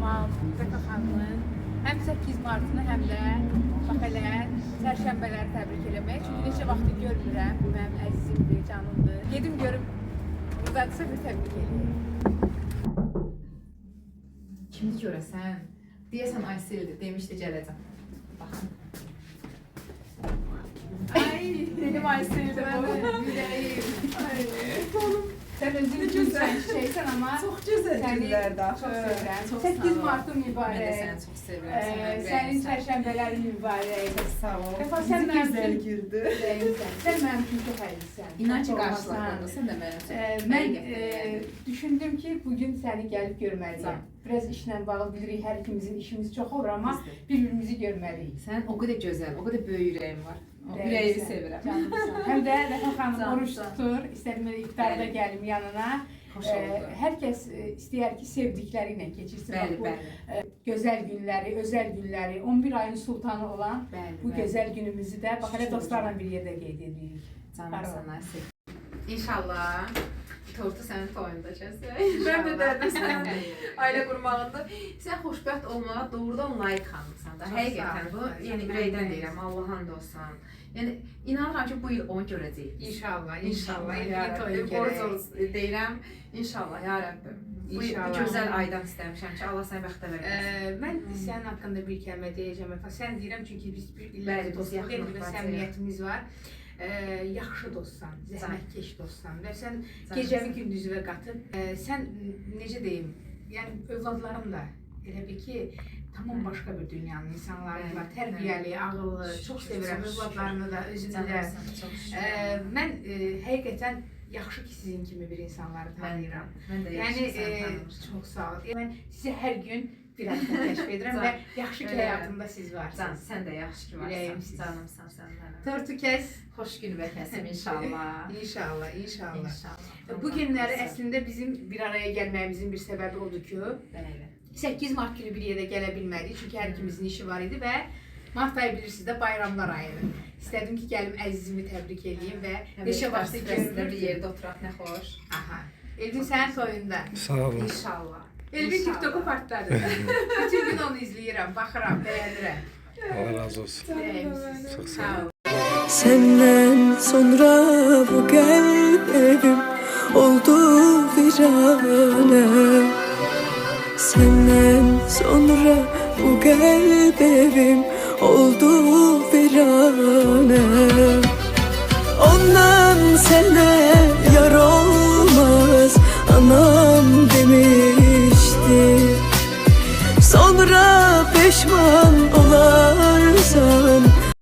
Kamal Zəka xanımın həm 8 Martını, həm də bax elə çərşənbələri təbrik eləmək. Çünki neçə vaxtı görmürəm, mənim əzizimdir, canımdır. Gedim görüm, buradadırsa bir təbrik eləyim. Kimdir görəsən? Deyəsən Aysel'dir, demişdi gələcəm. Baxın. Ay, benim Aysel'dir bu. Yüreğim. Ay, oğlum. Sen özün güzel şeysən ama Çox gözəl günlərdə. Çox sevirəm. 8 Martın mübarək. Mən də səni çox sevirəm. Sənin çərşənbələrin mübarək. Sağ ol. Sən gözəl gürdü. Sən mənim üçün çox əzizsən. İnan ki, qarşılaşanda sən də mənim üçün. Mən düşündüm ki, bugün səni gəlib görməliyəm. Biraz işlə bağlı bilirik, hər ikimizin işimiz çox olur, amma bir-birimizi görməliyik. Sən o qədər gözəl, o qədər böyük ürəyin var. O ürəyini sevirəm. Həm də Rəfa xanım oruç tutur, istədim iftarda gəlim yanına. Hər kəs istəyər ki, sevdikləri ilə keçirsin. Gözəl günləri, özəl günləri, 11 ayın sultanı olan bu gözəl günümüzü də bax elə dostlarla bir yerdə qeyd edirik. Canım sana sevdim. İnşallah tortu sənin toyunda kəsək. Mən də dədim sən ailə qurmağında. Sən xoşbəxt olmağa doğrudan layiq xanımsan da. Həqiqətən bu, yəni ürəkdən deyirəm, Allah'ın olsun. Yəni inanıram ki, bu il onu görəcəyik. İnşallah, İnşallah. Borc deyirəm. İnşallah, ya Rəbbim. Bu gözəl aydan istəmişəm ki, Allah sənə bəxtə verməsin. Mən sənin haqqında bir kəlmə deyəcəm. Sən deyirəm çünki biz bir illərdir dostluq edirik və səmimiyyətimiz var. Yaxşı dostsan, zəhmətkeş dostsan və sən gecəvi gündüzüvə qatıb, sən necə deyim, yəni övladların da elə bir ki, tamam başqa bir dünyanın insanlarıyla tərbiyəli, ağıllı, çox sevirəm övladlarını da, özünü də. Mən həqiqətən yaxşı ki, sizin kimi bir insanları tanıyıram. Mən də yaxşı ki, sən tanıyırım. Çox sağ ol. Mən sizi hər gün bir hafta kəşf edirəm və yaxşı ki, həyatımda siz varsınız. Sən də yaxşı ki, varsan, canımsan sən mənim. Tortu kəs. Xoş gün və kəsim inşallah. İnşallah, inşallah. Bu günləri əslində bizim bir araya gəlməyimizin bir səbəbi odur ki, 8 Mart günü bir yerdə gələ bilmədik, çünki hər ikimizin işi var idi və Mart ayı bilirsiniz də bayramlar ayıdır. İstədim ki, gəlim əzizimi təbrik edeyim və neçə vaxtı görmür bir yerdə oturaq, nə xoş. Aha. Elvin sənin toyunda. Sağ olun. İnşallah. Elvin TikTok'u partladı. Bütün gün onu izləyirəm, baxıram, bəyənirəm. Allah razı olsun. Çok sağ olun. Senden sonra bu kalp evim oldu virane. Senden sonra bu kalp evim oldu virane. Ondan sana yar olmaz anam demişti. Sonra pişman